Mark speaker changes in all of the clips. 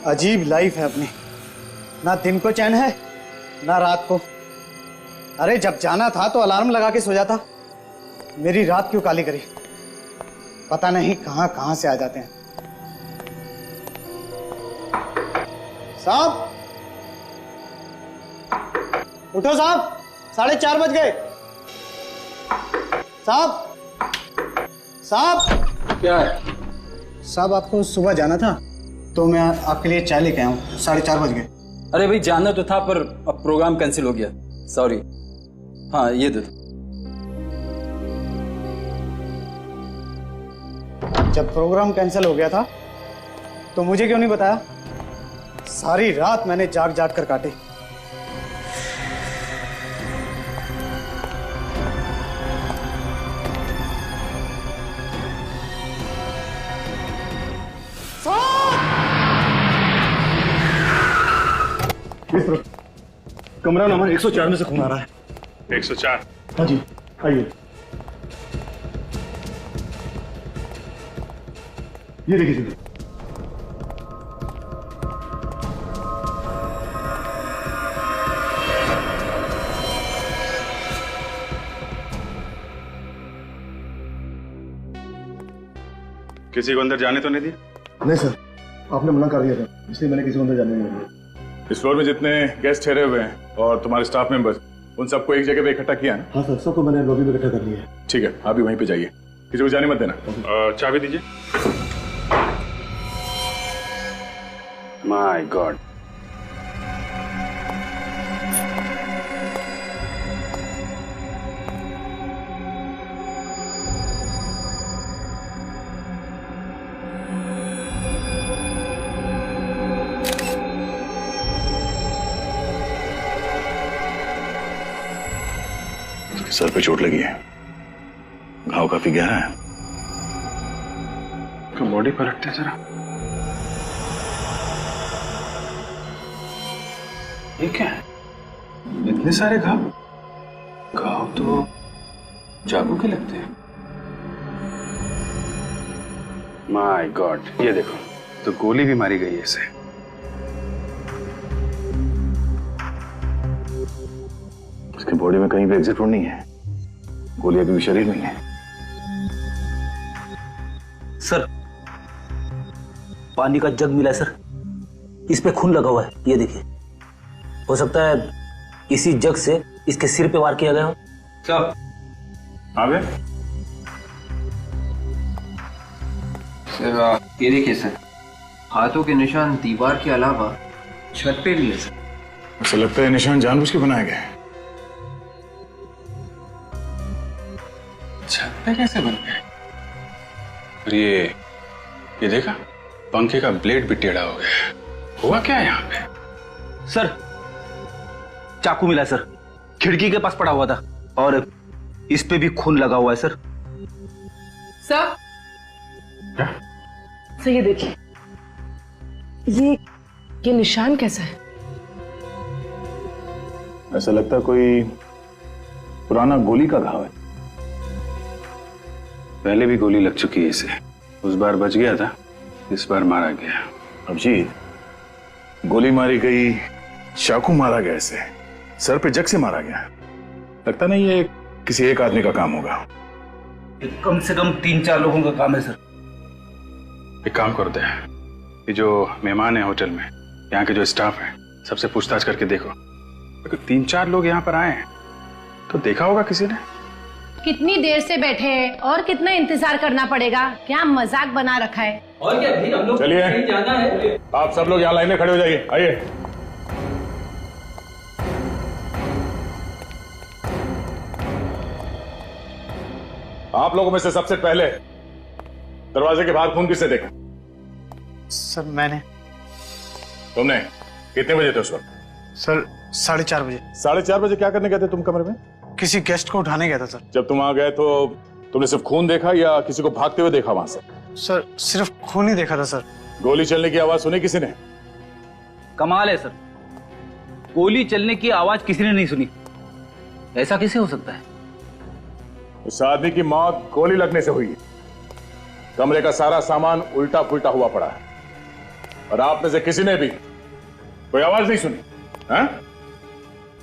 Speaker 1: अजीब लाइफ है अपनी, ना दिन को चैन है ना रात को। अरे जब जाना था तो अलार्म लगा के सो जाता, मेरी रात क्यों काली करी? पता नहीं कहां कहां से आ जाते हैं। साहब उठो साहब, 4:30 बज गए। साहब साहब
Speaker 2: क्या है?
Speaker 1: साहब आपको सुबह जाना था तो मैं आपके लिए चाय लेके आया हूँ। 4:30 बज गए।
Speaker 2: अरे भाई जाना तो था पर अब प्रोग्राम कैंसिल हो गया, सॉरी। हाँ ये दे दो।
Speaker 1: जब प्रोग्राम कैंसिल हो गया था तो मुझे क्यों नहीं बताया? सारी रात मैंने जाग जाग कर काटी।
Speaker 3: कमरा नंबर 104 में से खून आ रहा है।
Speaker 4: 104?
Speaker 3: हाँ जी, आइए। ये देखिए जी।
Speaker 4: किसी को अंदर जाने तो नहीं दिया?
Speaker 3: नहीं सर, आपने मना कर दिया था, इसलिए मैंने किसी को अंदर जाने नहीं दिया।
Speaker 4: इस फ्लोर में जितने गेस्ट ठहरे हुए हैं और तुम्हारे स्टाफ मेंबर्स, उन सबको एक जगह पे इकट्ठा किया ना?
Speaker 3: हाँ सर, सबको मैंने लॉबी में इकट्ठा कर लिया है।
Speaker 4: ठीक है, आप भी वहीं पे जाइए, किसी को जाने मत देना। चाबी दीजिए। माय गॉड, सर पे चोट लगी है, घाव काफी गहरा है। तो बॉडी पलटते हैं जरा। ये क्या है? इतने सारे घाव? घाव तो चाकू के लगते हैं। माय गॉड, ये देखो, तो गोली भी मारी गई है इसे। उसके बॉडी में कहीं भी एग्जिट रोड नहीं है, गोली अभी भी शरीर में है।
Speaker 5: सर पानी का जग मिला है सर, इस पे खून लगा हुआ है, ये देखिए। हो सकता है इसी जग से इसके सिर पे वार किया गया हो।
Speaker 2: सब
Speaker 4: आ गए?
Speaker 6: सर ये देखिए सर, हाथों के निशान दीवार के अलावा छत पे भी है सर।
Speaker 4: ऐसा लगता है निशान जानबूझ के बनाए गए। छत पे कैसे बन गए? और ये देखा, पंखे का ब्लेड भी टेढ़ा हो गया। हुआ क्या है यहाँ पे?
Speaker 5: सर चाकू मिला है सर, खिड़की के पास पड़ा हुआ था और इस पे भी खून लगा हुआ है सर।
Speaker 7: सर
Speaker 4: क्या?
Speaker 7: सर ये देखिए, ये निशान कैसा है?
Speaker 4: ऐसा लगता है कोई पुराना गोली का घाव है। पहले भी गोली लग चुकी है इसे, उस बार बच गया था, इस बार मारा गया। अभिजीत, गोली मारी गई, चाकू मारा गया, इसे सर पे जग से मारा गया। लगता नहीं ये किसी एक आदमी का काम होगा।
Speaker 5: कम से कम 3-4 लोगों का काम है सर।
Speaker 4: एक काम करते हैं, ये जो मेहमान है होटल में, यहाँ के जो स्टाफ है, सबसे पूछताछ करके देखो। अगर 3-4 लोग यहाँ पर आए हैं तो देखा होगा किसी ने।
Speaker 8: कितनी देर से बैठे हैं और कितना इंतजार करना पड़ेगा? क्या मजाक बना रखा है?
Speaker 2: और क्या भाई, हम लोग
Speaker 4: चलिए,
Speaker 2: कहीं जाना है।
Speaker 4: आप सब लोग यहाँ लाइन में खड़े हो जाइए। आइए। आप लोगों में से सबसे पहले दरवाजे के बाहर खून किसने देखा?
Speaker 1: सर मैंने।
Speaker 4: तुमने? कितने बजे थे उस वक्त?
Speaker 1: सर 4:30 बजे।
Speaker 4: 4:30 बजे क्या करने गए थे तुम कमरे में?
Speaker 1: किसी गेस्ट को उठाने गया था सर।
Speaker 4: जब तुम वहां गए तो तुमने सिर्फ खून देखा या किसी को भागते हुए देखा वहां से?
Speaker 1: सर सिर्फ खून ही देखा था सर।
Speaker 4: गोली चलने की आवाज सुनी किसी ने?
Speaker 5: कमाल है सर, गोली चलने की आवाज किसी ने नहीं सुनी। ऐसा कैसे हो सकता है?
Speaker 4: उस आदमी की मौत गोली लगने से हुई है। कमरे का सारा सामान उल्टा पुल्टा हुआ पड़ा है। और आप में से किसी ने भी कोई आवाज नहीं सुनी? हैं?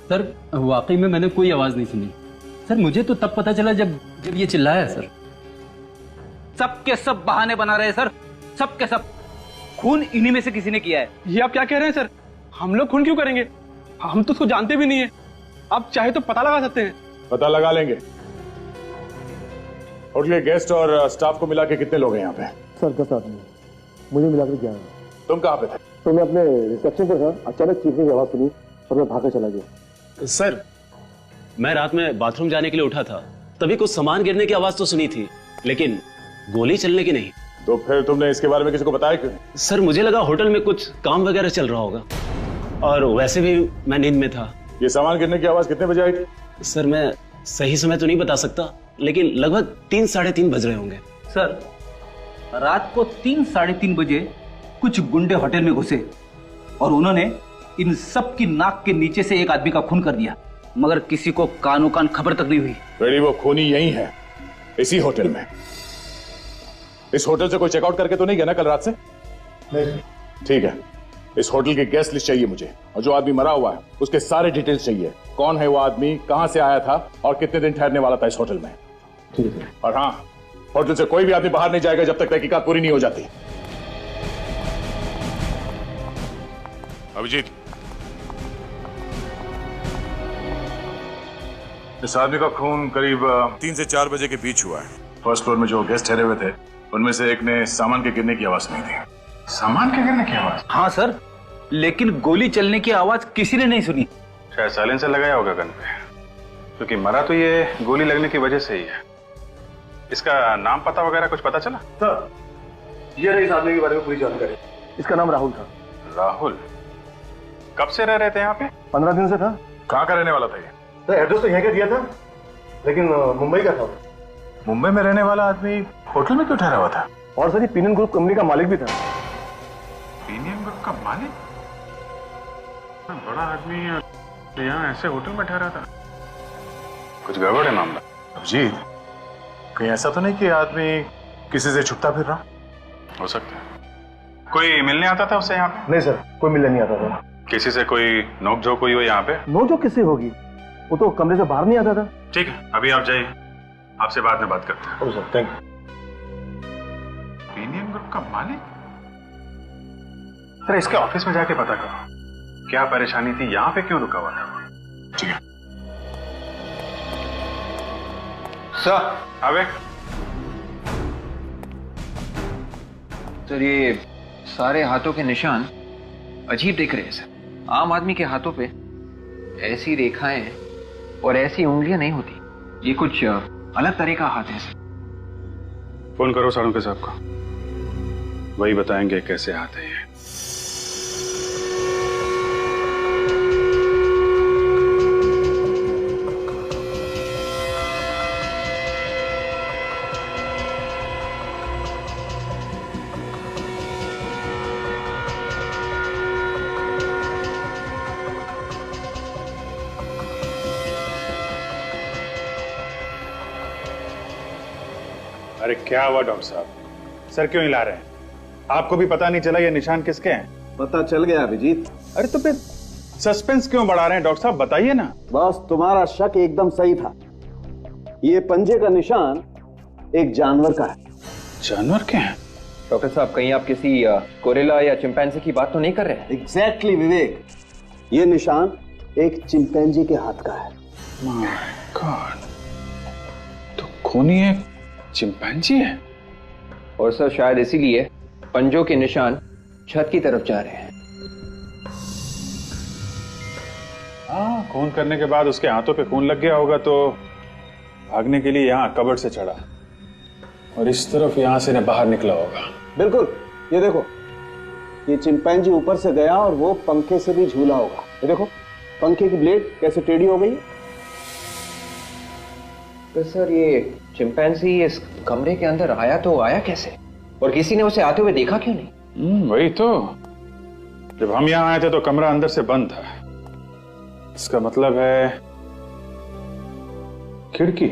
Speaker 2: सर वाकई में मैंने कोई आवाज नहीं सुनी सर। मुझे तो तब पता चला जब ये चिल्लाया सर।
Speaker 5: सब के सब बहाने बना रहे हैं सर, सब के सब। खून इन्हीं में से किसी ने किया है।
Speaker 9: ये आप क्या कह रहे हैं सर? हम लोग खून क्यों करेंगे? हम तो उसको जानते भी नहीं है। आप चाहे तो पता लगा सकते हैं।
Speaker 4: पता लगा लेंगे। होटल के गेस्ट और स्टाफ को मिला के कितने लोग हैं यहाँ पे?
Speaker 3: सर 10 आदमी, मुझे मिलाकर 11।
Speaker 4: तुम कहाँ पे थे?
Speaker 3: तो मैं अपने रिसेप्शन पर था, अचानक चीखने की आवाज सुनी और मैं भागकर चला गया।
Speaker 10: सर मैं रात में बाथरूम जाने के लिए उठा था, तभी कुछ सामान गिरने की आवाज तो सुनी थी, लेकिन गोली चलने की नहीं।
Speaker 4: तो फिर तुमने इसके बारे में किसी को बताया क्यों?
Speaker 10: सर मुझे लगा होटल में कुछ काम वगैरह चल रहा होगा, और वैसे भी मैं नींद में था।
Speaker 4: ये सामान गिरने की आवाज कितने बजे आई थी?
Speaker 10: सर मैं सही समय तो नहीं बता सकता, लेकिन लगभग 3 साढ़े 3 बज रहे होंगे।
Speaker 5: सर रात को 3 साढ़े 3 बजे कुछ गुंडे होटल में घुसे और उन्होंने इन सब की नाक के नीचे से एक आदमी का खून कर दिया, मगर किसी को कानो कान खबर तक नहीं हुई।
Speaker 4: बेटी वो खूनी यही है, इसी होटल में। इस होटल से कोई चेकआउट करके तो नहीं गया ना कल रात से?
Speaker 3: नहीं।
Speaker 4: ठीक है, इस होटल की गेस्ट लिस्ट चाहिए मुझे, और जो आदमी मरा हुआ है उसके सारे डिटेल्स चाहिए। कौन है वो आदमी, कहां से आया था और कितने दिन ठहरने वाला था इस होटल में।
Speaker 3: ठीक है।
Speaker 4: और हाँ, होटल से कोई भी आदमी बाहर नहीं जाएगा जब तक तहकीकात पूरी नहीं हो जाती। अभिजीत, इस आदमी का खून करीब 3 से 4 बजे के बीच हुआ है। फर्स्ट फ्लोर में जो गेस्ट ठहरे हुए थे उनमें से एक ने सामान के गिरने की आवाज सुनी थी। सामान के गिरने की आवाज?
Speaker 5: हाँ सर, लेकिन गोली चलने की आवाज किसी ने नहीं सुनी।
Speaker 4: शायद साइलेंसर लगाया होगा गन पे, क्योंकि मरा तो ये गोली लगने की वजह से ही है। इसका नाम पता वगैरह कुछ पता चला?
Speaker 3: सर ये रही इस आदमी के बारे में पूरी जानकारी। इसका नाम राहुल था।
Speaker 4: राहुल? कब से रह रहे थे यहाँ पे?
Speaker 3: 15 दिन से था।
Speaker 4: कहाँ का रहने वाला था ये?
Speaker 3: सर एड्रेस तो यहाँ का दिया था, लेकिन मुंबई का था।
Speaker 4: मुंबई में रहने वाला आदमी होटल में क्यों ठहरा हुआ था?
Speaker 3: और सर ये पीनन ग्रुप कंपनी का मालिक भी था।
Speaker 4: पीनियम ग्रुप का मालिक? बड़ा आदमी यहाँ ऐसे होटल में ठहरा था? कुछ गड़बड़ है मामला। अभिजीत, कहीं ऐसा तो नहीं कि आदमी किसी से छुपता फिर रहा? हो सकता है। कोई मिलने आता था उससे यहाँ पे?
Speaker 3: नहीं सर, कोई मिलने नहीं आता था।
Speaker 4: किसी से कोई नोकझोंक हुई हो यहाँ पे?
Speaker 3: नोकझोंक किससे होगी? वो तो कमरे से बाहर नहीं आता था।
Speaker 4: ठीक है, अभी आप जाइए, आपसे बाद में बात करते हैं।
Speaker 3: Sir thank you.
Speaker 4: पीनियम ग्रुप का मालिक? सर इसके ऑफिस में जाके पता करो क्या परेशानी थी, यहाँ पे क्यों रुका हुआ था। ठीक है
Speaker 6: सर।
Speaker 4: अबे
Speaker 6: सर ये सारे हाथों के निशान अजीब दिख रहे हैं सर। आम आदमी के हाथों पे ऐसी रेखाएं और ऐसी उंगलियां नहीं होती। ये कुछ अलग तरह का हाथ है सर।
Speaker 4: फोन करो साड़ों साहब को, वही बताएंगे कैसे हाथ है ये। अरे क्या हुआ डॉक्टर साहब? सर क्यों हिला रहे हैं? आपको भी पता नहीं चला ये निशान किसके हैं?
Speaker 11: पता चल गया अभिजीत।
Speaker 4: अरे तो फिर सस्पेंस क्यों बढ़ा रहे हैं डॉक्टर साहब, बताइए ना।
Speaker 11: बस तुम्हारा शक एकदम सही था। ये पंजे का निशान एक जानवर का है।
Speaker 4: जानवर के हैं?
Speaker 6: डॉक्टर साहब कहीं आप किसी गोरिल्ला या चिंपैंजी की बात तो नहीं कर रहे हैं?
Speaker 11: एग्जैक्टली विवेक, ये निशान एक चिंपैंजी के हाथ का है।
Speaker 4: माय गॉड, तो खूनी एक चिंपैंजी है।
Speaker 6: और सर शायद इसीलिए पंजों के निशान छत की तरफ जा रहे हैं।
Speaker 4: हाँ, खून करने के बाद उसके हाथों पे खून लग गया होगा तो भागने के लिए यहाँ कबर्ड से चढ़ा और इस तरफ यहाँ से बाहर निकला होगा।
Speaker 11: बिल्कुल, ये देखो, ये चिंपैंजी ऊपर से गया और वो पंखे से भी झूला होगा। ये देखो पंखे की ब्लेड कैसे टेढ़ी हो गई।
Speaker 6: तो सर ये चिंपैंजी इस कमरे के अंदर आया तो आया कैसे, और किसी ने उसे आते हुए देखा क्यों नहीं?
Speaker 4: वही तो, जब हम यहाँ आए थे तो कमरा अंदर से बंद था। इसका मतलब है खिड़की।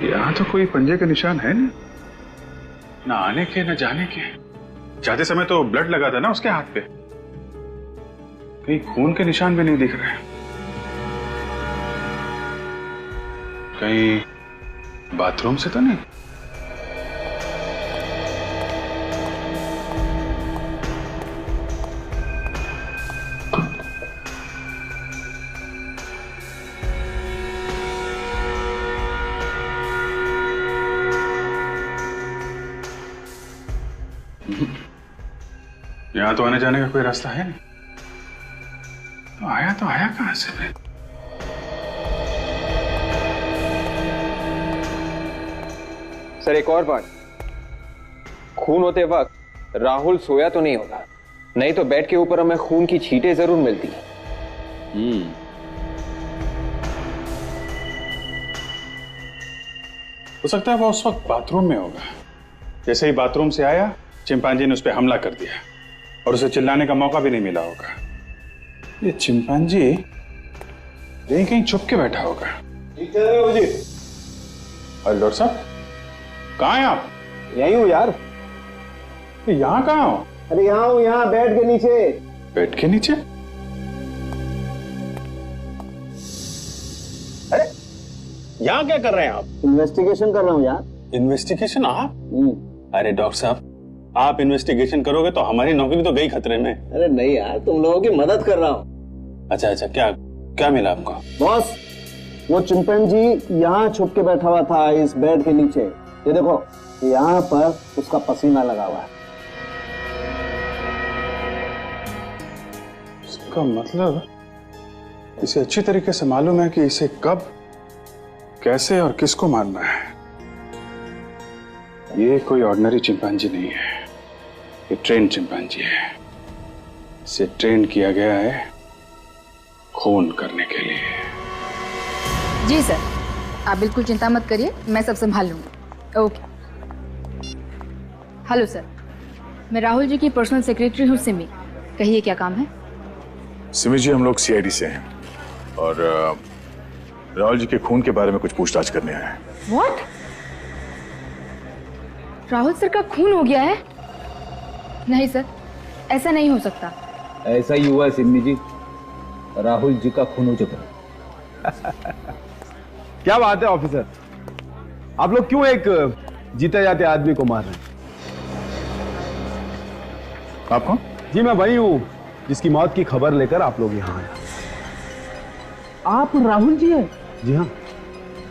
Speaker 4: यहाँ तो कोई पंजे के निशान है नहीं, ना आने के न जाने के। जाते समय तो ब्लड लगा था ना उसके हाथ पे, कहीं खून के निशान भी नहीं दिख रहे। कहीं बाथरूम से तो नहीं? यहां तो आने जाने का कोई रास्ता है नहीं, तो आया कहां से फिर?
Speaker 6: सर एक और बात, खून होते वक्त राहुल सोया तो नहीं होगा, नहीं तो बेड के ऊपर हमें खून की छींटें जरूर मिलती।
Speaker 4: हो सकता है वो उस वक्त बाथरूम में होगा। जैसे ही बाथरूम से आया, चिंपांजी ने उस पर हमला कर दिया और उसे चिल्लाने का मौका भी नहीं मिला होगा। ये चिंपांजी यहीं कहीं छुप के बैठा होगा।
Speaker 11: जी
Speaker 4: अरे डॉक्टर साहब, कहाँ हैं आप?
Speaker 11: यही हूँ यार।
Speaker 4: यहाँ कहाँ हो?
Speaker 11: अरे यहाँ हूँ, यहाँ बेड के नीचे।
Speaker 4: बेड के नीचे?
Speaker 11: अरे यहाँ क्या कर रहे हैं आप? इन्वेस्टिगेशन कर रहा हूँ यार।
Speaker 10: इन्वेस्टिगेशन? आप? अरे डॉक्टर साहब, आप इन्वेस्टिगेशन करोगे तो हमारी नौकरी तो गई खतरे में।
Speaker 11: अरे नहीं यार, तुम लोगों की मदद कर रहा हूँ।
Speaker 10: अच्छा अच्छा, क्या क्या मिला आपको?
Speaker 11: बॉस, वो चिंपैंजी यहाँ छुप के बैठा हुआ था इस बेड के नीचे। ये देखो, यहाँ पर उसका पसीना लगा हुआ है।
Speaker 4: इसका मतलब इसे अच्छी तरीके से मालूम है कि इसे कब, कैसे और किसको मारना है। ये कोई ऑर्डिनरी चिंपांजी नहीं है, ये ट्रेन चिंपांजी है। इसे ट्रेन किया गया है खून करने के लिए।
Speaker 12: जी सर, आप बिल्कुल चिंता मत करिए, मैं सब संभाल लूंगी। ओके। हेलो सर, मैं राहुल जी की पर्सनल सेक्रेटरी हूँ सिमी। कहिए क्या काम है?
Speaker 4: सिमी जी, हम लोग सीआईडी से हैं और राहुल जी के खून के बारे में कुछ पूछताछ करने आए हैं।
Speaker 12: व्हाट? राहुल सर का खून हो गया है? नहीं सर, ऐसा नहीं हो सकता।
Speaker 5: ऐसा ही हुआ है सिमी जी, राहुल जी का खून हो चुका है।
Speaker 11: क्या बात है ऑफिसर, आप लोग क्यों एक जीते जाते आदमी को मार रहे हैं?
Speaker 4: आप कौन?
Speaker 11: जी मैं वही हूं जिसकी मौत की खबर लेकर आप लोग यहाँ आए। आप राहुल जी हैं? जी हाँ।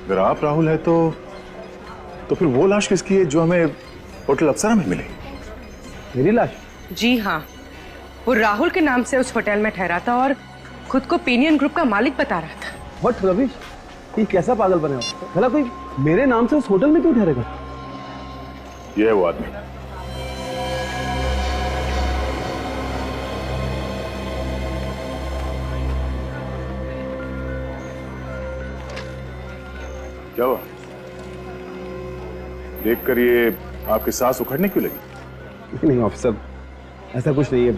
Speaker 4: अगर आप राहुल है तो फिर वो लाश किसकी है जो हमें होटल अप्सरा में मिली?
Speaker 11: मेरी लाश?
Speaker 7: जी हाँ, वो राहुल के नाम से उस होटल में ठहरा था और खुद को पेनियन ग्रुप का मालिक बता रहा था।
Speaker 11: व्हाट रविश, ये कैसा पागल बने हो? भला कोई मेरे नाम से उस होटल में क्यों ठहरेगा?
Speaker 4: ये है वो आदमी। क्या हुआ? देखकर ये आपकी सांस उखड़ने क्यों लगी?
Speaker 11: नहीं ऑफिसर, ऐसा कुछ नहीं है।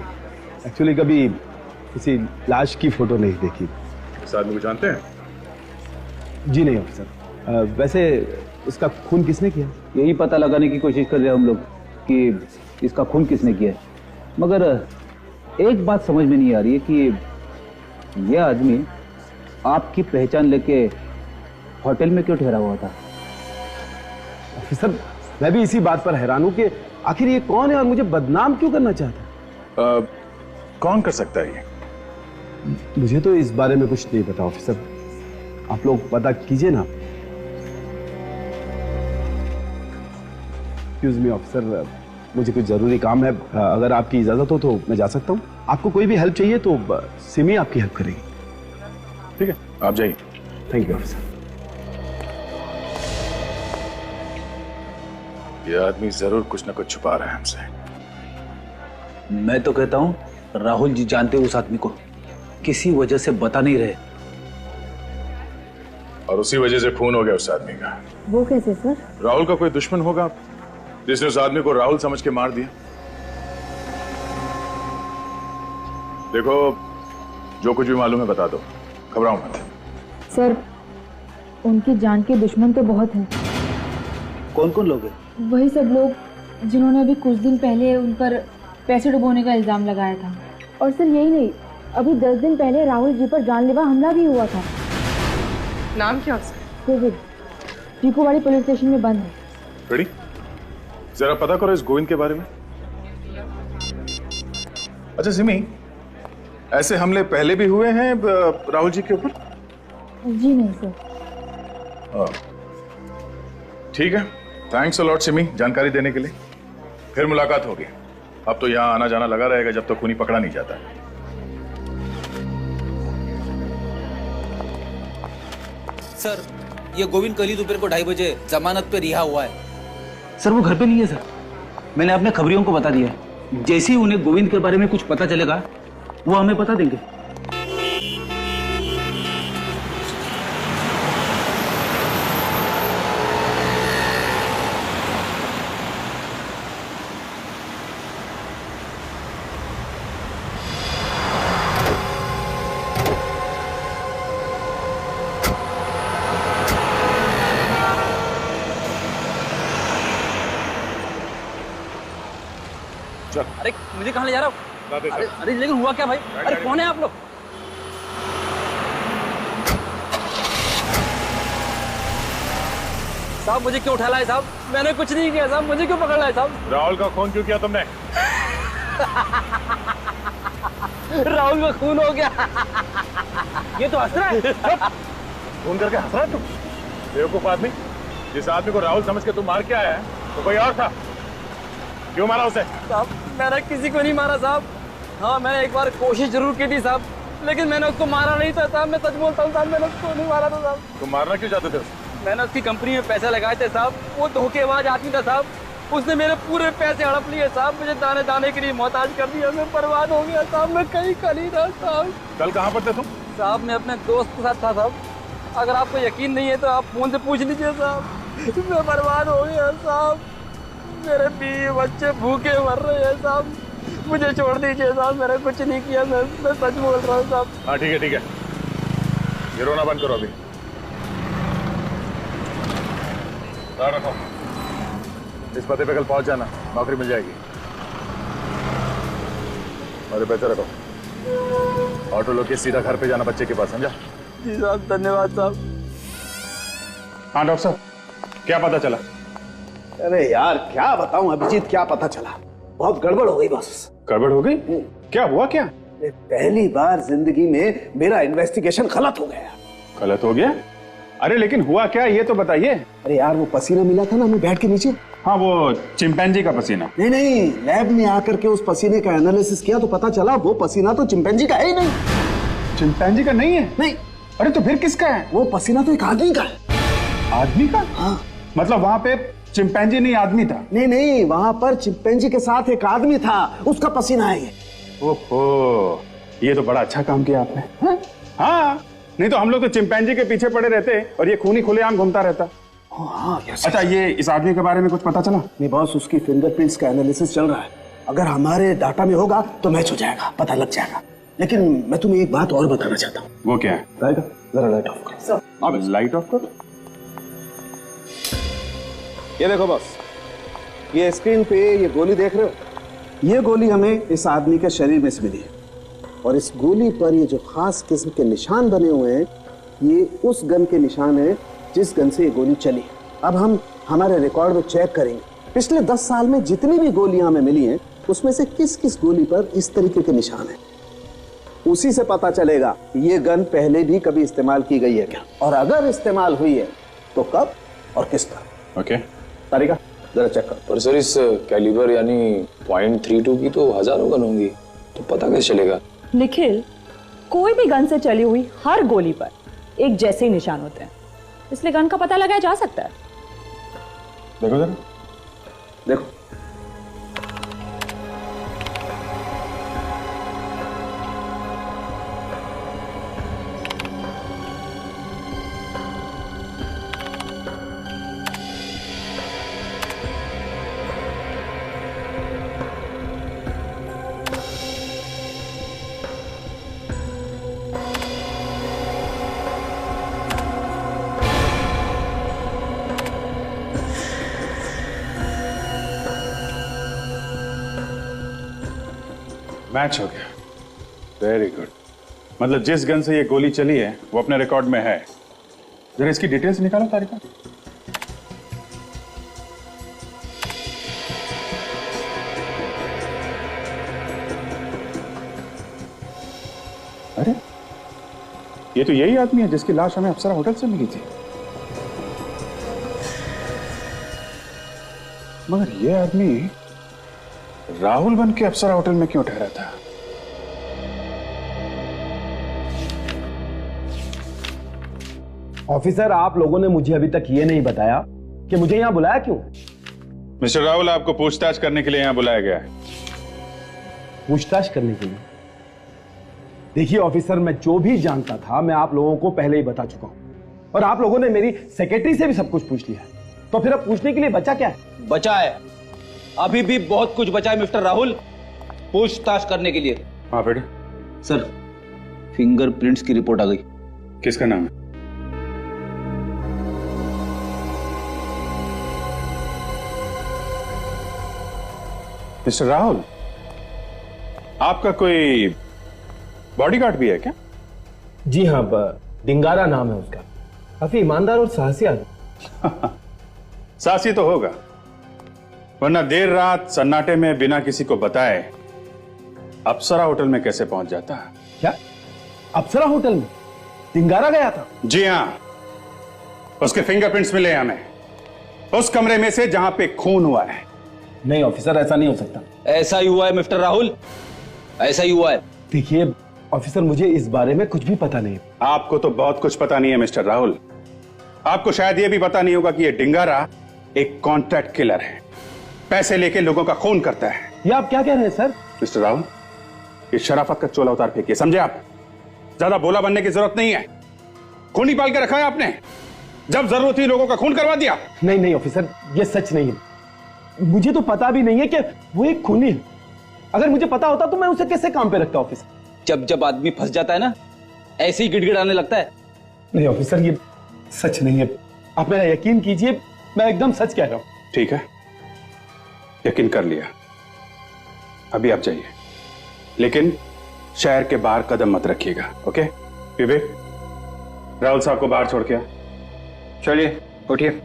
Speaker 11: एक्चुअली कभी किसी लाश की फोटो नहीं देखी।
Speaker 4: इस आदमी को जानते हैं?
Speaker 11: जी नहीं ऑफिसर। वैसे इसका खून किसने किया?
Speaker 5: यही पता लगाने की कोशिश कर रहे हैं हम लोग कि इसका खून किसने किया है। मगर एक बात समझ में नहीं आ रही है कि यह आदमी आपकी पहचान लेके होटल में क्यों ठहरा हुआ था?
Speaker 11: ऑफिसर, मैं भी इसी बात पर हैरान हूं कि आखिर ये कौन है और मुझे बदनाम क्यों करना चाहता है?
Speaker 4: कौन कर सकता है ये?
Speaker 11: मुझे तो इस बारे में कुछ नहीं पता ऑफिसर, आप लोग पता कीजिए ना। एक्सक्यूज मी ऑफिसर, मुझे कुछ जरूरी काम है। अगर आपकी इजाजत हो तो मैं जा सकता हूँ। आपको कोई भी हेल्प चाहिए तो सिमी आपकी हेल्प करेगी।
Speaker 4: ठीक है, आप जाइए।
Speaker 11: Thank you officer.
Speaker 4: ये आदमी जरूर कुछ ना कुछ छुपा रहा है हमसे।
Speaker 5: मैं तो कहता हूं राहुल जी जानते उस आदमी को, किसी वजह से बता नहीं रहे,
Speaker 4: और उसी वजह से खून हो गया उस आदमी का।
Speaker 12: वो कैसे सर?
Speaker 4: राहुल का कोई दुश्मन होगा जिसने उस आदमी को राहुल समझ के मार दिया। देखो, जो कुछ भी मालूम है बता दो, घबराओ मत।
Speaker 12: सर, उनकी जान के दुश्मन तो बहुत हैं।
Speaker 5: कौन कौन लोग हैं?
Speaker 12: वही सब लोग जिन्होंने अभी कुछ दिन पहले उन पर पैसे डुबोने का इल्जाम लगाया था। और सिर्फ यही नहीं, अभी 10 दिन पहले राहुल जी पर जानलेवा हमला भी हुआ था।
Speaker 7: नाम क्या उसका?
Speaker 12: कोविड। टीकोवाड़ी पुलिस स्टेशन में बंद है।
Speaker 4: रेडी? जरा पता करो इस गोविंद के बारे में। अच्छा सिमी, ऐसे हमले पहले भी हुए हैं राहुल जी के ऊपर?
Speaker 12: जी नहीं सर।
Speaker 4: ठीक है, थैंक्स अ लॉट सिमी जानकारी देने के लिए। फिर मुलाकात होगी। अब तो यहाँ आना जाना लगा रहेगा जब तक खूनी पकड़ा नहीं जाता।
Speaker 5: सर, ये गोविंद कल ही दोपहर को 2:30 बजे जमानत पे रिहा हुआ है। सर वो घर पे नहीं है सर। मैंने अपने खबरियों को बता दिया है। जैसे ही उन्हें गोविंद के बारे में कुछ पता चलेगा वो हमें बता देंगे। अरे मुझे कहाँ ले जा रहा हो? अरे लेकिन हुआ क्या भाई? अरे कौन है आप लोग? साहब मुझे क्यों उठा लाए साहब? मैंने कुछ नहीं किया साहब, मुझे क्यों पकड़ लाए साहब?
Speaker 4: राहुल का खून क्यों किया तुमने?
Speaker 5: राहुल का खून हो गया। ये तो हंस रहा है।
Speaker 4: खून करके हंस रहा है तू? बेवकूफ आदमी, जिस आदमी को राहुल समझ के तू मार के आया है तो कोई और था। क्यों मारा उसे?
Speaker 5: साहब मैंने किसी को नहीं मारा साहब। हाँ मैंने एक बार कोशिश जरूर की थी साहब, लेकिन मैंने उसको मारा नहीं था साहब। मैं सच बोलता हूँ साहब, मैंने उसको नहीं मारा था साहब।
Speaker 4: तुम मारना क्यों चाहते थे?
Speaker 5: मैंने उसकी कंपनी में पैसे लगाए थे साहब। वो धोखेबाज आदमी था साहब। उसने मेरे पूरे पैसे हड़प लिए साहब। मुझे दाने दाने के लिए मोहताज कर दिया। मैं बर्बाद हो गया साहब। मैं कहीं का नहीं था साहब।
Speaker 4: कल कहाँ पर थे तुम?
Speaker 5: साहब मैं अपने दोस्त के साथ था साहब। अगर आपको यकीन नहीं है तो आप फोन से पूछ लीजिए साहब। मैं बर्बाद हो गया साहब। मेरे बीवी बच्चे भूखे मर रहे हैं साहब। मुझे छोड़ दीजिए साहब, मैंने कुछ नहीं किया। मैं सच बोल रहा हूँ साहब।
Speaker 4: हाँ ठीक है ठीक है, ये रोना बंद करो अभी। रखो, इस पते पे कल पहुंच जाना, नौकरी मिल जाएगी। और पैसे रखो, ऑटो लो के सीधा घर पे जाना बच्चे के पास, समझा?
Speaker 5: जी साहब धन्यवाद साहब।
Speaker 4: हाँ डॉक्टर साहब, क्या पता चला?
Speaker 11: अरे यार क्या बताऊं अभिजीत, क्या पता चला? बहुत गड़बड़ हो गई बस।
Speaker 4: गड़बड़ हो गई? क्या हुआ क्या?
Speaker 11: पहली बार जिंदगी में मेरा इन्वेस्टिगेशन गलत हो गया।
Speaker 4: गलत हो गया? अरे लेकिन हुआ क्या ये तो बताइए।
Speaker 11: अरे यार वो पसीना मिला था ना हमें बेड के नीचे।
Speaker 4: हाँ वो चिंपैंजी का पसीना।
Speaker 11: नहीं नहीं, लैब में आकर के उस पसीने का एनालिसिस किया तो पता चला वो पसीना तो चिंपैंजी का है ही नहीं।
Speaker 4: चिंपैंजी का नहीं है?
Speaker 11: नहीं।
Speaker 4: अरे तो फिर किसका है?
Speaker 11: वो पसीना तो एक आदमी का है।
Speaker 4: आदमी का?
Speaker 11: हाँ।
Speaker 4: मतलब वहां पे चिंपैंजी नहीं आदमी था?
Speaker 11: नहीं नहीं, वहां पर चिंपैंजी के साथ एक आदमी था, उसका पसीना है ये।
Speaker 4: ओहो, ये तो बड़ा अच्छा काम किया आपने। हाँ, नहीं तो हम लोग तो चिंपैंजी के पीछे पड़े रहते और ये खूनी खुलेआम घूमता रहता।
Speaker 11: हाँ,
Speaker 4: अच्छा ये इस आदमी के बारे में कुछ पता चला?
Speaker 11: नहीं बॉस, उसकी फिंगरप्रिंट्स का एनालिसिस चल रहा है। अगर हमारे डाटा में होगा तो मैच हो जाएगा, पता लग जाएगा। लेकिन मैं तुम्हें एक बात और बताना चाहता हूँ।
Speaker 4: वो क्या है?
Speaker 11: जरा लाइट ऑफ करो।
Speaker 4: अब लाइट ऑफ करो।
Speaker 11: ये देखो बॉस, ये स्क्रीन पे ये गोली देख रहे हो? ये गोली हमें इस आदमी के शरीर में से मिली है और इस गोली पर ये जो खास किस्म के निशान बने हुए हैं, ये उस गन के निशान है जिस गन से ये गोली चली। अब हम हमारे रिकॉर्ड में चेक करेंगे पिछले 10 साल में जितनी भी गोलियां हमें मिली हैं उसमें से किस किस गोली पर इस तरीके के निशान हैं। उसी से पता चलेगा ये गन पहले भी कभी इस्तेमाल की गई है क्या, और अगर इस्तेमाल हुई है तो कब और किस तरह।
Speaker 4: ओके
Speaker 11: तारिका जरा चेक कर।
Speaker 13: पर सर इस कैलिबर यानी .32 की तो हजारों गन होंगी, तो पता कैसे चलेगा?
Speaker 14: निखिल, कोई भी गन से चली हुई हर गोली पर एक जैसे ही निशान होते हैं, इसलिए गन का पता लगाया जा सकता है।
Speaker 4: देखो जरा,
Speaker 11: देखो
Speaker 4: मैच हो गया, वेरी गुड। मतलब जिस गन से ये गोली चली है वो अपने रिकॉर्ड में है। जरा इसकी डिटेल्स निकालो तारिका। अरे ये तो यही आदमी है जिसकी लाश हमें अप्सरा होटल से मिली थी। मगर ये आदमी राहुल बन के अप्सरा होटल में क्यों ठहरा था?
Speaker 15: ऑफिसर, आप लोगों ने मुझे अभी तक ये नहीं बताया कि मुझे यहां बुलाया क्यों।
Speaker 4: मिस्टर राहुल, आपको पूछताछ करने के लिए यहां बुलाया गया है।
Speaker 15: पूछताछ करने के लिए? देखिए ऑफिसर, मैं जो भी जानता था मैं आप लोगों को पहले ही बता चुका हूं, और आप लोगों ने मेरी सेक्रेटरी से भी सब कुछ पूछ लिया है, तो फिर अब पूछने के लिए बचा क्या है?
Speaker 5: बचा है, अभी भी बहुत कुछ बचा है मिस्टर राहुल पूछताछ करने के लिए।
Speaker 4: हाँ बेटे।
Speaker 5: सर, फिंगरप्रिंट्स की रिपोर्ट आ गई।
Speaker 4: किसका नाम है? मिस्टर राहुल, आपका कोई बॉडीगार्ड भी है क्या?
Speaker 15: जी हाँ, डिंगारा नाम है उसका। काफी ईमानदार और साहसी आदमी।
Speaker 4: साहसी तो होगा, वरना देर रात सन्नाटे में बिना किसी को बताए अप्सरा होटल में कैसे पहुंच जाता?
Speaker 15: क्या अप्सरा होटल में डिंगारा गया था?
Speaker 4: जी हाँ, उसके फिंगरप्रिंट्स मिले हमें उस कमरे में से जहां पे खून हुआ है।
Speaker 15: नहीं ऑफिसर, ऐसा नहीं हो सकता।
Speaker 5: ऐसा ही हुआ है मिस्टर राहुल, ऐसा ही हुआ है।
Speaker 15: देखिए ऑफिसर, मुझे इस बारे में कुछ भी पता नहीं।
Speaker 4: आपको तो बहुत कुछ पता नहीं है मिस्टर राहुल। आपको शायद यह भी पता नहीं होगा कि यह डिंगारा एक कॉन्ट्रैक्ट किलर है, पैसे लेके लोगों का खून करता है।
Speaker 15: ये आप क्या कह रहे हैं सर?
Speaker 4: मिस्टर राहुल, ये शराफत का चोला उतार फेंकिए, समझे आप? ज्यादा बोला बनने की जरूरत नहीं है। खून ही पाल के रखा है आपने, जब जरूरत थी लोगों का खून करवा दिया।
Speaker 15: नहीं नहीं ऑफिसर, ये सच नहीं है। मुझे तो पता भी नहीं है कि वो एक खूनी है। अगर मुझे पता होता तो मैं उसे कैसे काम पे रखता ऑफिसर?
Speaker 5: जब जब आदमी फंस जाता है ना, ऐसे ही गिड़गिड़ाने लगता है।
Speaker 15: नहीं ऑफिसर, ये सच नहीं है। आप मेरा यकीन कीजिए, मैं एकदम सच कह रहा हूं।
Speaker 4: ठीक है, यकीन कर लिया। अभी आप जाइए, लेकिन शहर के बाहर कदम मत रखिएगा, ओके? विवेक, राहुल साहब को बाहर छोड़ के आ।
Speaker 6: चलिए उठिए।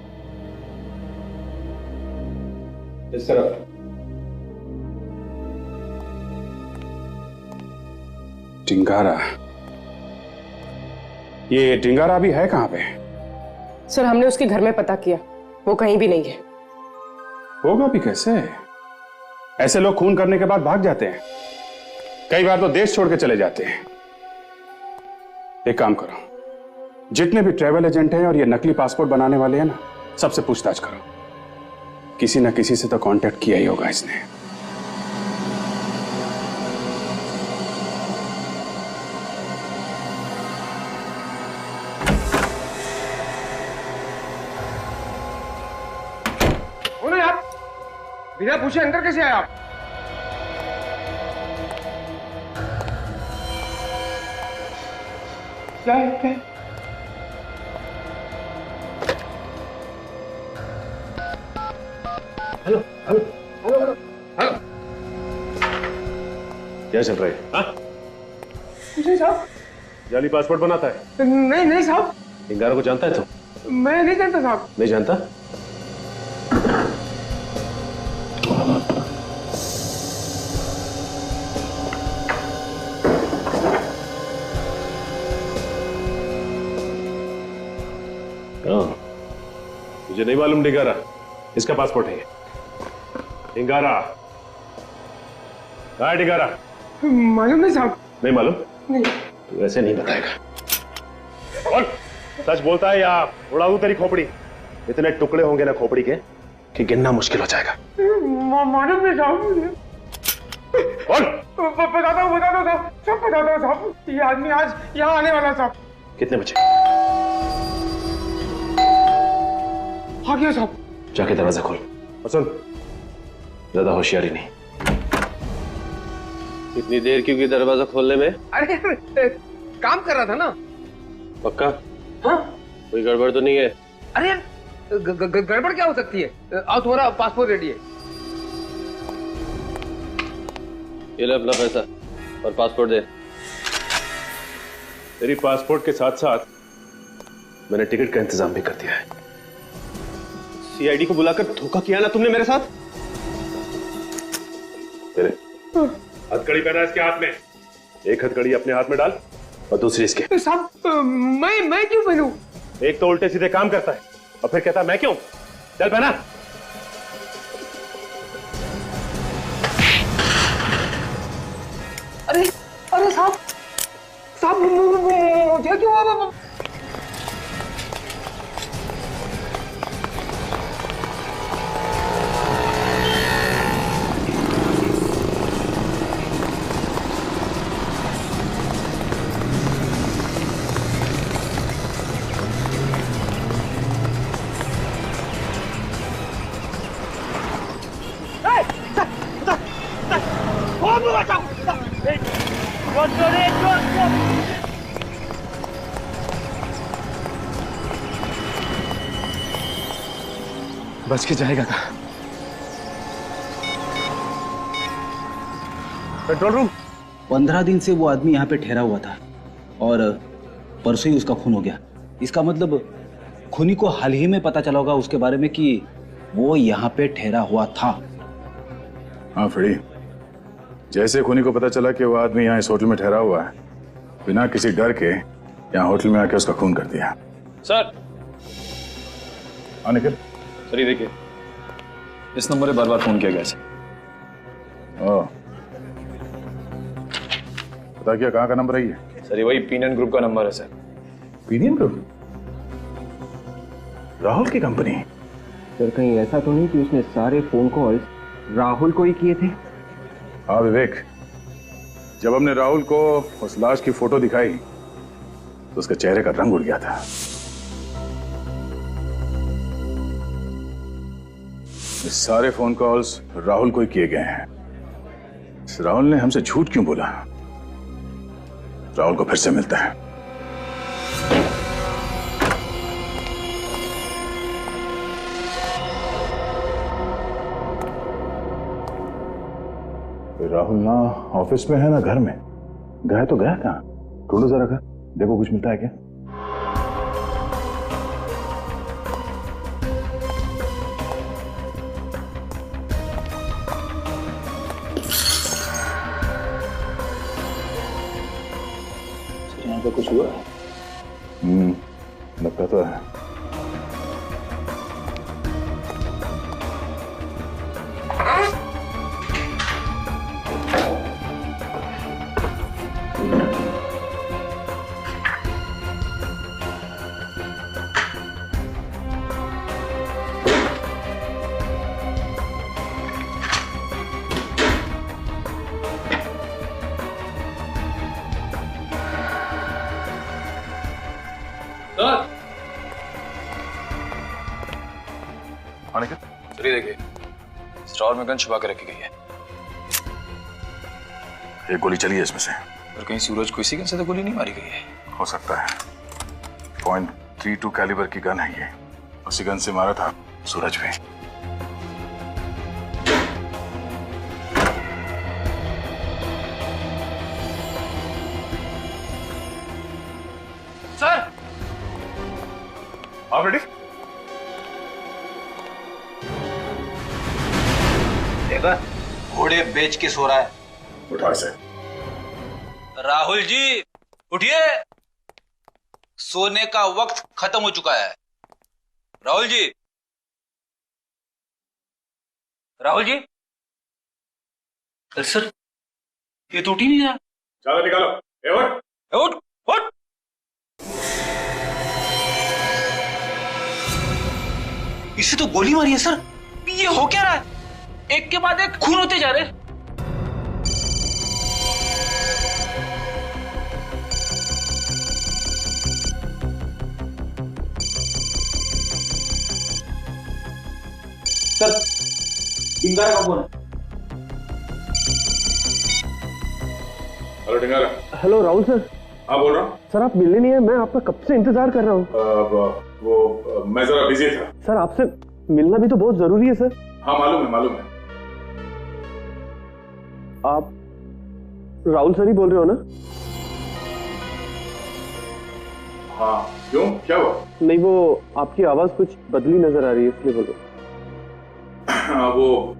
Speaker 4: इस तरफ। डिंगारा, ये डिंगारा भी है कहां पे?
Speaker 7: सर, हमने उसके घर में पता किया, वो कहीं भी नहीं है।
Speaker 4: होगा भी कैसे? ऐसे लोग खून करने के बाद भाग जाते हैं, कई बार तो देश छोड़ के चले जाते हैं। एक काम करो, जितने भी ट्रैवल एजेंट हैं और ये नकली पासपोर्ट बनाने वाले हैं ना, सबसे पूछताछ करो। किसी ना किसी से तो कांटेक्ट किया ही होगा इसने।
Speaker 9: आप बिना पूछे अंदर कैसे आए आप? क्या है? क्या है?
Speaker 3: Hello hello hello hello hello,
Speaker 10: क्या चल रहा है? हाँ?
Speaker 9: कुछ नहीं साहब।
Speaker 10: जाली पासपोर्ट बनाता है?
Speaker 9: नहीं नहीं साहब।
Speaker 10: डिंगारा को जानता है तो?
Speaker 9: मैं नहीं जानता साहब।
Speaker 10: नहीं जानता? मुझे नहीं मालूम डिंगारा, इसका पासपोर्ट है ये। डिंगारा कहाँ है? डिंगारा
Speaker 9: मालूम नहीं साहब।
Speaker 10: नहीं मालूम?
Speaker 9: नहीं।
Speaker 10: तू ऐसे नहीं बताएगा। और सच बोलता है या उड़ा दूं तेरी खोपड़ी? इतने टुकड़े होंगे ना खोपड़ी के कि गिनना मुश्किल हो जाएगा।
Speaker 9: मालूम नहीं साहब।
Speaker 10: और
Speaker 9: बताता हूँ साहब, सब बताता हूँ साहब। ये आदमी आज यहाँ आने वाला साहब।
Speaker 10: कितने बजे?
Speaker 9: आ गया साहब।
Speaker 10: जाके दरवाजा खोल और सुन, ज्यादा होशियारी नहीं। इतनी देर क्यों की दरवाजा खोलने में?
Speaker 9: अरे काम कर रहा था ना।
Speaker 10: पक्का?
Speaker 9: हाँ।
Speaker 10: कोई गड़बड़ तो नहीं है?
Speaker 9: अरे यार, गड़बड़ क्या हो सकती है? आओ, तुम्हारा पासपोर्ट रेडी है।
Speaker 13: ये ले अपना पैसा और पासपोर्ट दे।
Speaker 10: तेरी पासपोर्ट के साथ साथ मैंने टिकट का इंतजाम भी कर दिया है।
Speaker 9: सीआईडी को बुलाकर धोखा किया ना तुमने मेरे साथ।
Speaker 10: तेरे हथकड़ी पहना इसके हाथ में, एक हथकड़ी अपने हाथ में डाल और दूसरी इसके।
Speaker 9: साहब मैं क्यों पहनूं?
Speaker 10: एक तो उल्टे सीधे काम करता है और फिर कहता है मैं क्यों। चल पहना।
Speaker 9: अरे अरे साहब मुझे क्यों?
Speaker 15: बच के जाएगा कहाँ?
Speaker 10: Control room.
Speaker 5: 15 दिन से वो आदमी यहाँ पे ठहरा हुआ था और परसों ही उसका खून हो गया। इसका मतलब खूनी को हाल ही में पता चला होगा उसके बारे में कि वो यहाँ पे ठहरा हुआ था।
Speaker 4: हाँ फ्रेडी, जैसे खूनी को पता चला कि वो आदमी यहाँ इस होटल में ठहरा हुआ है, बिना किसी डर के यहाँ होटल में आके उसका खून कर दिया।
Speaker 13: सर
Speaker 4: हाँ निखिल।
Speaker 13: सर ये देखिए, इस नंबर पे बार-बार फोन किया गया सर।
Speaker 4: पता किया कहाँ का नंबर है ये?
Speaker 13: सर ये वही पीनियन ग्रुप का नंबर है सर।
Speaker 4: पीनियन ग्रुप? राहुल की कंपनी?
Speaker 6: सर कहीं ऐसा तो नहीं कि उसने सारे फोन कॉल्स राहुल को ही किए थे?
Speaker 4: हाँ विवेक, जब हमने राहुल को उस लाश की फोटो दिखाई तो उसके चेहरे का रंग उड़ गया था। ये सारे फोन कॉल्स राहुल को ही किए गए हैं। राहुल ने हमसे झूठ क्यों बोला? राहुल को फिर से मिलता है। राहुल ना ऑफिस में है ना घर में। गया तो गया कहाँ? ढूंढो जरा घर, देखो कुछ मिलता है क्या।
Speaker 13: यहाँ पे कुछ हुआ?
Speaker 4: लगता तो है।
Speaker 13: सर ये देखिए, स्टोर में गन छुपा के रखी गई है।
Speaker 4: एक गोली चली है इसमें से।
Speaker 13: और कहीं सूरज को इसी गन से तो गोली नहीं मारी गई है?
Speaker 4: हो सकता है। .32 कैलिबर की गन है ये। उसी गन से मारा था सूरज भी।
Speaker 10: सर आप रेडी?
Speaker 5: देखा, घोड़े बेच के सो रहा है।
Speaker 4: उठा इसे।
Speaker 5: राहुल जी उठिए, सोने का वक्त खत्म हो चुका है। राहुल जी, राहुल जी। सर ये तो उठ ही नहीं रहा।
Speaker 10: चादर निकालो। उठ
Speaker 5: उठ उठ। इसे तो गोली मारी है सर। ये हो क्या रहा है? एक के बाद एक खून होते जा रहे। सर डिंगारा का फोन है।
Speaker 4: हेलो डिंगारा।
Speaker 10: Hello Rahul sir.
Speaker 4: हाँ बोल रहा हूँ।
Speaker 10: सर आप मिलने नहीं है, मैं आपका कब से इंतजार कर रहा हूँ।
Speaker 4: मैं जरा बिजी था।
Speaker 10: सर आपसे मिलना भी तो बहुत जरूरी है सर।
Speaker 4: हाँ मालूम है मालूम है।
Speaker 10: आप राहुल सर ही बोल रहे हो ना?
Speaker 4: हाँ, क्यों, क्या हुआ?
Speaker 10: नहीं, वो आपकी आवाज कुछ बदली नजर आ रही है, इसलिए बोलो।
Speaker 4: हाँ, वो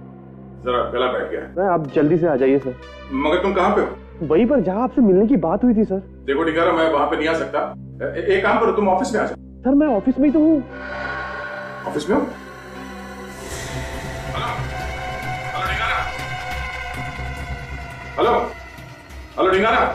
Speaker 4: जरा गला बैठ गया।
Speaker 10: नहीं, आप जल्दी से आ जाइए सर।
Speaker 4: मगर तुम कहाँ पे हो?
Speaker 10: वहीं पर जहाँ आपसे मिलने की बात हुई थी सर।
Speaker 4: देखो डिंगारा, मैं वहां पे नहीं आ सकता। एक काम करो, तुम ऑफिस में आ जाओ।
Speaker 10: सर मैं ऑफिस में ही तो हूँ।
Speaker 4: ऑफिस में हो? हेलो हेलो डिंगारा।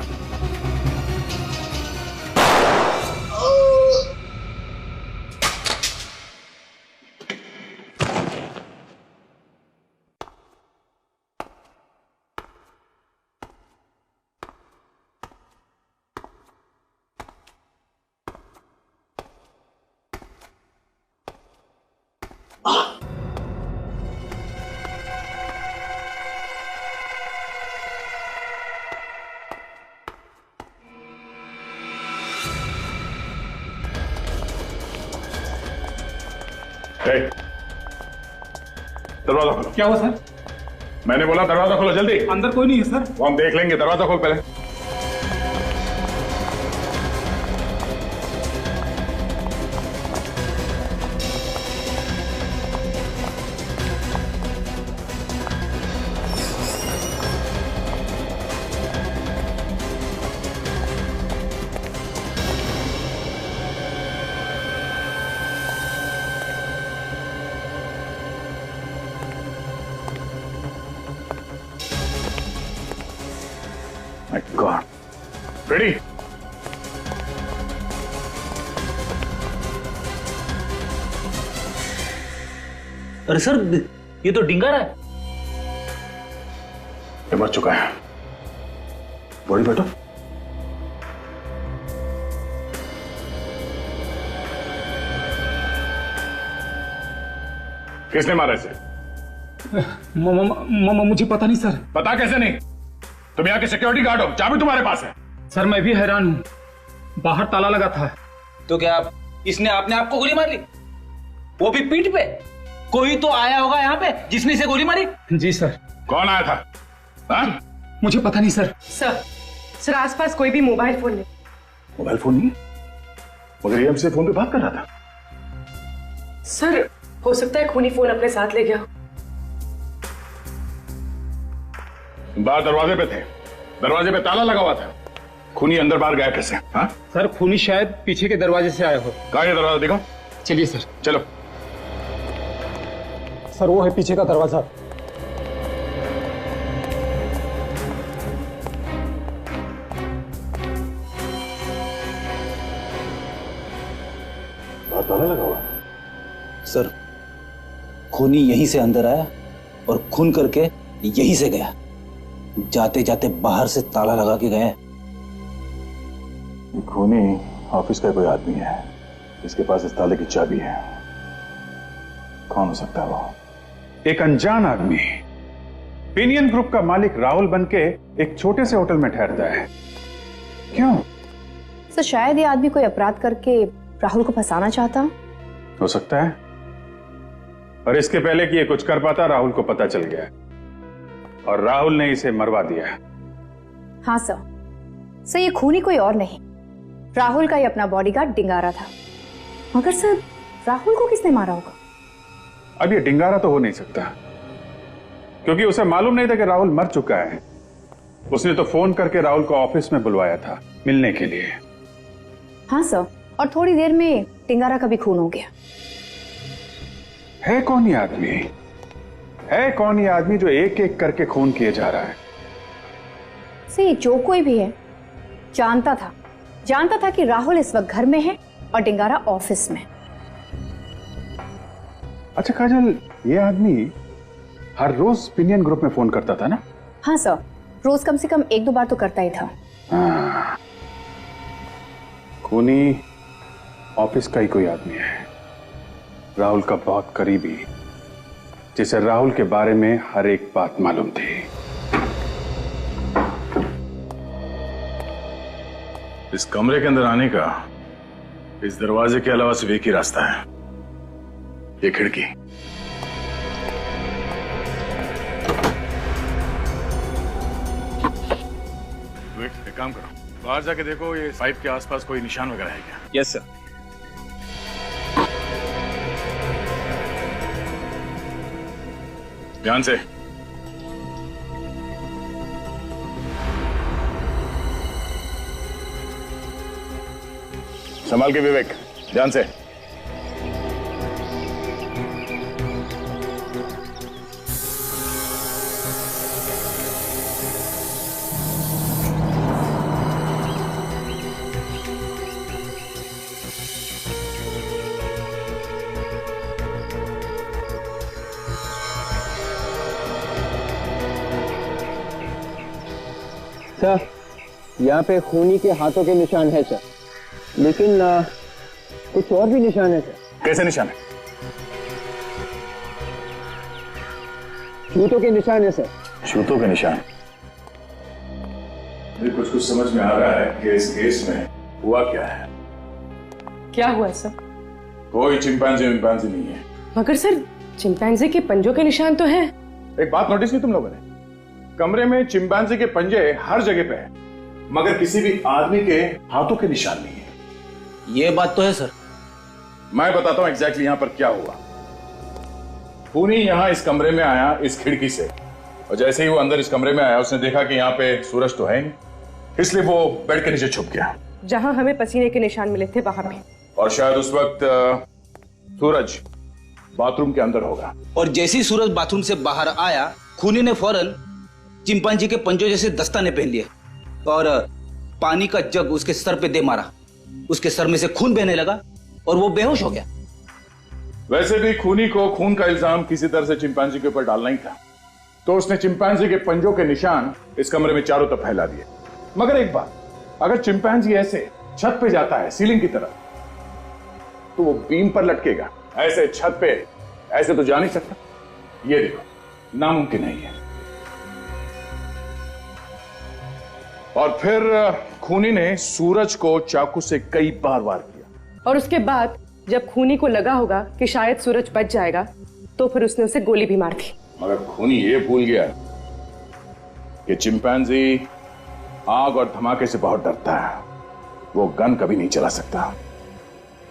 Speaker 4: दरवाजा खोलो।
Speaker 9: क्या हुआ सर?
Speaker 4: मैंने बोला दरवाजा खोलो जल्दी।
Speaker 9: अंदर कोई नहीं है सर।
Speaker 4: वो हम देख लेंगे, दरवाजा खोल पहले। My God. Ready?
Speaker 5: अरे सर, ये तो डिंगारा है।
Speaker 4: ये मर चुका है। बोल बैठो। किसने मारा इसे?
Speaker 9: मुझे पता नहीं सर।
Speaker 4: पता कैसे नहीं? तुम यहाँ के सिक्योरिटी गार्ड हो, चाबी तुम्हारे पास है।
Speaker 9: सर मैं भी हैरान हूँ, बाहर ताला लगा था।
Speaker 5: तो क्या इसने आपने आपको गोली मार ली? वो भी पीठ पे? कोई तो आया होगा यहाँ पे जिसने इसे गोली मारी।
Speaker 9: जी सर।
Speaker 4: कौन आया था? हा?
Speaker 9: मुझे पता नहीं सर।
Speaker 7: सर आसपास कोई भी मोबाइल फोन नहीं।
Speaker 4: मोबाइल फोन नहीं? मगर ये हमसे फोन पे बात कर रहा था।
Speaker 7: सर हो सकता है खूनी फोन अपने साथ ले गया।
Speaker 4: बाहर दरवाजे पे थे, दरवाजे पे ताला लगा हुआ था। खूनी अंदर बाहर गया कैसे? हाँ?
Speaker 9: सर खूनी शायद पीछे के दरवाजे से आया हो।
Speaker 4: कहाँ है दरवाजा, दिखाओ।
Speaker 9: चलिए सर।
Speaker 4: चलो।
Speaker 9: सर वो है पीछे का दरवाजा।
Speaker 4: बाहर ताला लगा हुआ।
Speaker 5: सर खूनी यहीं से अंदर आया और खून करके यहीं से गया। जाते जाते बाहर से ताला लगा के गए।
Speaker 4: खूनी ऑफिस का कोई आदमी है, इसके पास इस ताले की चाबी है। कौन हो सकता है वो? एक अनजान आदमी पिनियन ग्रुप का मालिक राहुल बनके एक छोटे से होटल में ठहरता है। क्यों?
Speaker 12: सर शायद ये आदमी कोई अपराध करके राहुल को फंसाना चाहता।
Speaker 4: हो सकता है, और इसके पहले कि ये कुछ कर पाता राहुल को पता चल गया और राहुल ने इसे मरवा दिया।
Speaker 12: हाँ सर ये खूनी कोई और नहीं, राहुल का ही अपना बॉडीगार्ड डिंगारा था। मगर सर राहुल को किसने मारा होगा?
Speaker 4: अब ये डिंगारा तो हो नहीं सकता, क्योंकि उसे मालूम नहीं था कि राहुल मर चुका है। उसने तो फोन करके राहुल को ऑफिस में बुलवाया था मिलने के लिए।
Speaker 12: हाँ सर, और थोड़ी देर में डिंगारा का भी खून हो गया।
Speaker 4: है कौन ये आदमी? है कौन ये आदमी जो एक एक करके खून किए जा रहा है?
Speaker 12: सही जो कोई भी है जानता था कि राहुल इस वक्त घर में है और डिंगारा ऑफिस में।
Speaker 4: अच्छा काजल, ये आदमी हर रोज पिनियन ग्रुप में फोन करता था ना?
Speaker 12: हाँ सर, रोज कम से कम 1-2 बार तो करता ही था।
Speaker 4: हाँ। खूनी ऑफिस का ही कोई आदमी है, राहुल का बहुत करीबी, जिसे राहुल के बारे में हर एक बात मालूम थी। इस कमरे के अंदर आने का इस दरवाजे के अलावा सिर्फ एक ही रास्ता है, ये खिड़की। विवेक, एक काम करो, बाहर जाके देखो ये पाइप के आसपास कोई निशान वगैरह है क्या?
Speaker 9: Yes sir.
Speaker 4: ध्यान से। संभाल के विवेक, ध्यान से।
Speaker 6: सर, यहाँ पे खूनी के हाथों के निशान है सर, लेकिन कुछ और भी निशान है सर।
Speaker 4: कैसे निशान है?
Speaker 6: जूतों के निशान है सर।
Speaker 4: जूतों के निशान? मुझे कुछ समझ में आ रहा है कि इस केस में हुआ क्या है।
Speaker 7: क्या हुआ सर?
Speaker 4: कोई चिंपैंजी नहीं है।
Speaker 7: मगर सर, चिंपैंजी के पंजों के निशान तो हैं।
Speaker 4: एक बात नोटिस की तुम लोगों ने? कमरे में चिंपैंजी के पंजे हर जगह पे हैं, मगर किसी भी आदमी के हाथों के निशान नहीं है।
Speaker 5: ये बात तो है सर।
Speaker 4: मैं बताता हूं एग्जैक्टली यहां पर क्या हुआ। खूनी यहां इस कमरे में आया इस खिड़की से, और जैसे ही वो अंदर इस कमरे में आया उसने देखा कि यहाँ पे सूरज तो है नहीं, इसलिए वो बेड के नीचे छुप गया
Speaker 7: जहां हमें पसीने के निशान मिले थे वहां पे।
Speaker 4: और शायद उस वक्त सूरज बाथरूम के अंदर होगा।
Speaker 5: और जैसे ही सूरज बाथरूम से बाहर आया, खूनी ने फौरन चिंपांजी के पंजों जैसे दस्ताने पहन लिए और पानी का जग उसके सर पे दे मारा। उसके सर में से खून बहने लगा और वो बेहोश हो गया।
Speaker 4: वैसे भी खूनी को खून का इल्जाम किसी तरह से चिंपैंजी के ऊपर डालना ही था, तो उसने चिंपैंजी के पंजों के निशान इस कमरे में चारों तरफ फैला दिए। मगर एक बात, अगर चिंपैंजी ऐसे छत पे जाता है सीलिंग की तरफ, तो वो बीम पर लटकेगा। ऐसे छत पे ऐसे तो जा नहीं सकता। ये देखो, नामुमकिन है ये। और फिर खूनी ने सूरज को चाकू से कई बार वार किया।
Speaker 7: और उसके बाद जब खूनी को लगा होगा कि शायद सूरज बच जाएगा, तो फिर उसने उसे गोली भी मार दी।
Speaker 4: मगर खूनी ये भूल गया कि चिंपैंजी आग और धमाके से बहुत डरता है। वो गन कभी नहीं चला सकता।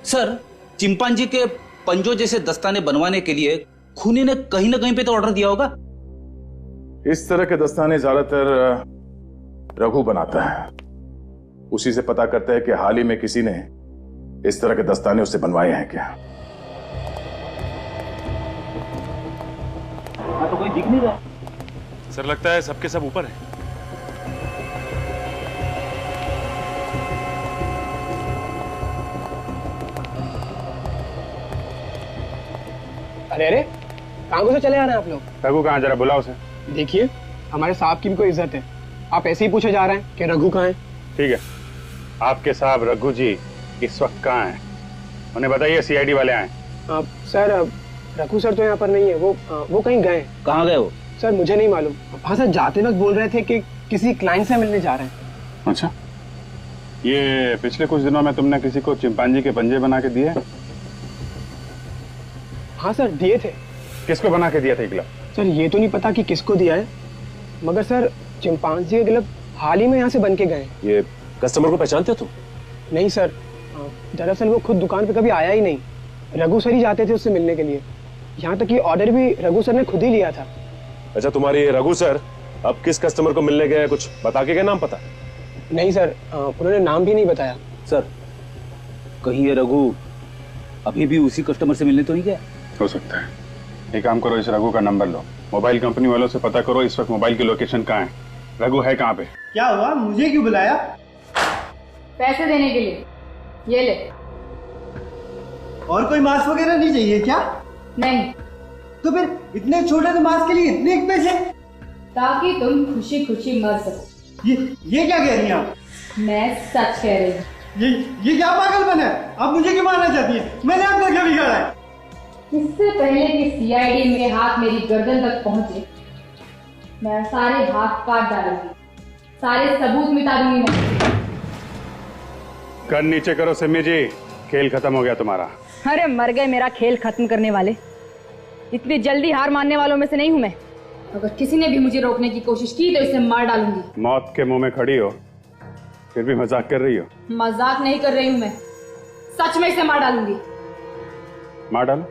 Speaker 5: सर, चिंपांजी के पंजों जैसे दस्ताने बनवाने के लिए खूनी ने कहीं ना कहीं पे तो ऑर्डर दिया होगा।
Speaker 4: इस तरह के दस्ताने ज्यादातर रघु बनाता है। उसी से पता करता है कि हाल ही में किसी ने इस तरह के दस्ताने उससे बनवाए हैं क्या।
Speaker 5: तो कोई दिख नहीं रहा।
Speaker 10: सर, लगता है सबके सब ऊपर है।
Speaker 9: अरे अरे, कहाँ को से चले आ रहे हैं आप लोग?
Speaker 10: रघु कहाँ? जरा बुलाओ उसे।
Speaker 9: देखिए, हमारे साहब की भी कोई इज्जत है। आप ऐसे ही पूछे जा रहे हैं कि रघु कहाँ है?
Speaker 10: ठीक है, आपके साहब रघु जी इस वक्त कहाँ हैं? उन्हें बताइए सीआईडी वाले आए।
Speaker 9: सर, रघु सर तो यहाँ पर नहीं है। वो कहीं गए।
Speaker 5: कहाँ गए वो?
Speaker 9: सर, मुझे नहीं मालूम। हाँ सर, जाते वक्त बोल रहे थे कि किसी क्लाइंट से मिलने जा रहे हैं।
Speaker 10: अच्छा, ये पिछले कुछ दिनों में तुमने किसी को चिंपांजी के पंजे बना के दिए?
Speaker 9: हाँ सर, दिए थे।
Speaker 10: किसको बना के दिया था ग्लव?
Speaker 9: सर, ये तो नहीं पता कि किसको दिया है, मगर सर चिंपांजी के ग्लव हाल ही में यहाँ से बन के गए।
Speaker 10: ये कस्टमर को पहचानते हो तुम?
Speaker 9: नहीं सर, दरअसल वो खुद दुकान पे कभी आया ही नहीं। रघु सर ही जाते थे उससे मिलने के लिए। यहाँ तक कि ऑर्डर भी रघु सर ने खुद ही लिया था।
Speaker 10: अच्छा, तुम्हारे रघु सर अब किस कस्टमर को मिलने गए, कुछ बता के गए? नाम पता?
Speaker 9: नहीं सर, उन्होंने नाम भी नहीं बताया।
Speaker 5: सर, कहीं ये रघु अभी भी उसी कस्टमर से मिलने तो नहीं गया?
Speaker 10: हो सकता है। एक काम करो, इस रघु का नंबर लो, मोबाइल कंपनी वालों से पता करो इस वक्त मोबाइल की लोकेशन कहाँ है, रघु है कहाँ पे।
Speaker 1: क्या हुआ? मुझे क्यों बुलाया?
Speaker 12: पैसे देने के लिए। ये ले।
Speaker 1: और कोई मास्क वगैरह नहीं चाहिए क्या?
Speaker 12: नहीं।
Speaker 1: तो फिर इतने छोटे से मास्क के लिए इतने पैसे?
Speaker 12: ताकि तुम खुशी खुशी मर सको।
Speaker 1: ये क्या कह रही हैं आप?
Speaker 12: मैं सच कह रही हूँ।
Speaker 1: ये क्या पागलपन है? आप मुझे क्यों मारना चाहती है? मैंने आपका क्या बिगाड़ा है?
Speaker 12: इससे पहले कि सीआईडी मेरे हाथ मेरी गर्दन तक पहुंचे, मैं सारे हाथ काट डालूंगी, सारे सबूत मिटा दूंगी मैं।
Speaker 10: कर नीचे करो सिमी जी, खेल खत्म हो गया तुम्हारा।
Speaker 12: अरे मर गए मेरा खेल खत्म करने वाले। इतनी जल्दी हार मानने वालों में से नहीं हूं मैं। अगर किसी ने भी मुझे रोकने की कोशिश की तो इसे मार डालूंगी।
Speaker 10: मौत के मुंह में खड़ी हो
Speaker 4: फिर भी मजाक कर रही हो?
Speaker 12: मजाक नहीं कर रही हूँ मैं, सच में इसे मार डालूंगी।
Speaker 4: मार डालो,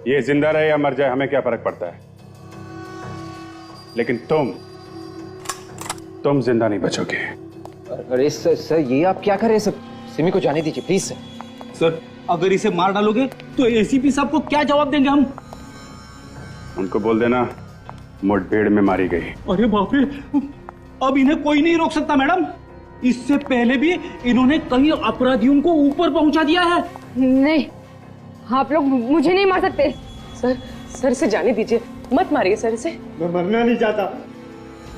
Speaker 4: ये जिंदा रहे या मर जाए हमें क्या फर्क पड़ता है, लेकिन तुम जिंदा नहीं बचोगे।
Speaker 6: अरे सर ये आप क्या कर रहे हैं सर? सिमी को जाने दीजिए प्लीज सर।
Speaker 5: सर अगर इसे मार डालोगे तो एसीपी साहब को क्या जवाब देंगे हम?
Speaker 4: उनको बोल देना मुठभेड़ में मारी गई।
Speaker 5: अरे बाप रे, अब इन्हें कोई नहीं रोक सकता मैडम। इससे पहले भी इन्होंने कई अपराधियों को ऊपर पहुंचा दिया है।
Speaker 7: नहीं, आप लोग मुझे नहीं मार सकते। सर इसे जाने दीजिए, मत मारिए सर इसे।
Speaker 16: मैं मरना नहीं चाहता,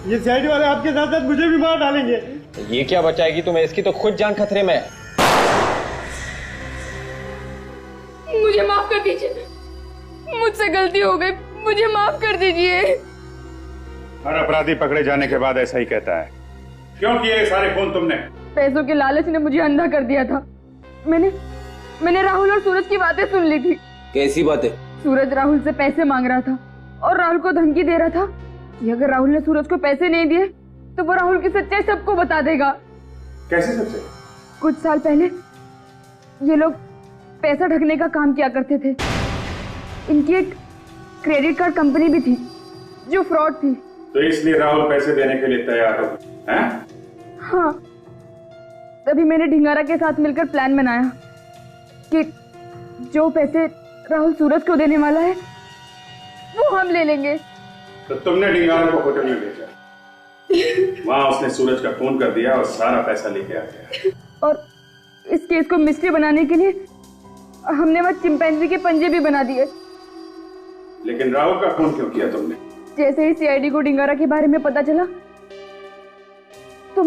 Speaker 16: ये साइड वाले आपके साथ साथ मुझे भी मार डालेंगे।
Speaker 6: ये क्या बचाएगी तुम्हें, इसकी तो खुद जान खतरे में है।
Speaker 12: मुझे माफ कर दीजिए, मुझसे गलती हो गई, मुझे माफ कर दीजिए।
Speaker 4: हर अपराधी पकड़े जाने के बाद ऐसा ही कहता है। क्यों किए ये सारे खून तुमने?
Speaker 12: पैसों के लालच ने मुझे अंधा कर दिया था। मैंने राहुल और सूरज की बातें सुन ली थी।
Speaker 6: कैसी बातें?
Speaker 12: सूरज राहुल से पैसे मांग रहा था और राहुल को धमकी दे रहा था कि अगर राहुल ने सूरज को पैसे नहीं दिए तो वो राहुल की सच्चाई सबको बता देगा।
Speaker 4: कैसे सच्चाई?
Speaker 12: कुछ साल पहले ये लोग पैसा ढकने का काम किया करते थे। इनकी एक क्रेडिट कार्ड कंपनी भी थी जो फ्रॉड थी।
Speaker 4: तो इसलिए राहुल पैसे देने के लिए तैयार हो, हैं?
Speaker 12: हाँ, तभी मैंने ढिंगारा के साथ मिलकर प्लान बनाया कि जो पैसे राहुल सूरज को देने वाला है वो हम ले लेंगे।
Speaker 4: तो तुमने ढिंगारा को होटल में भेजा, वहां उसने सूरज का फोन कर दिया और सारा पैसा लेके आ गया।
Speaker 12: और इस केस को मिस्ट्री बनाने के लिए हमने वहां चिंपैंजी के पंजे भी बना दिए।
Speaker 4: लेकिन राहुल का फोन क्यों किया तुमने?
Speaker 12: जैसे ही सीआईडी को ढिंगारा के बारे में पता चला तो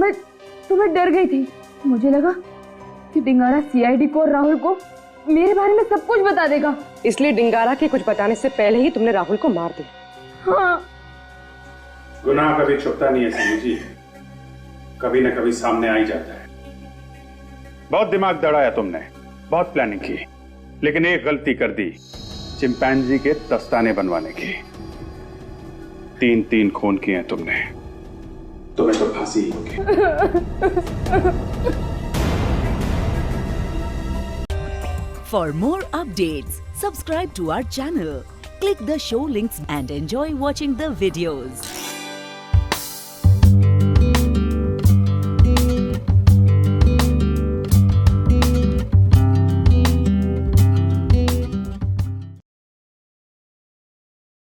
Speaker 12: मैं डर गई थी। मुझे लगा कि ढिंगारा सीआईडी को और राहुल को मेरे बारे में सब कुछ बता देगा,
Speaker 7: इसलिए ढिंगारा के कुछ बताने से पहले ही तुमने राहुल को मार दिया।
Speaker 12: हाँ।
Speaker 4: गुनाह कभी छुपता नहीं है सिमी जी, कभी न कभी सामने आ ही जाता है। बहुत दिमाग दौड़ाया तुमने, बहुत प्लानिंग की, लेकिन एक गलती कर दी, चिंपैंजी के दस्ताने बनवाने की। 3 खून किए हैं तुमने, तुम्हें तो फांसी ही होगी।
Speaker 17: For more updates, subscribe to our channel, click the show links and enjoy watching the videos.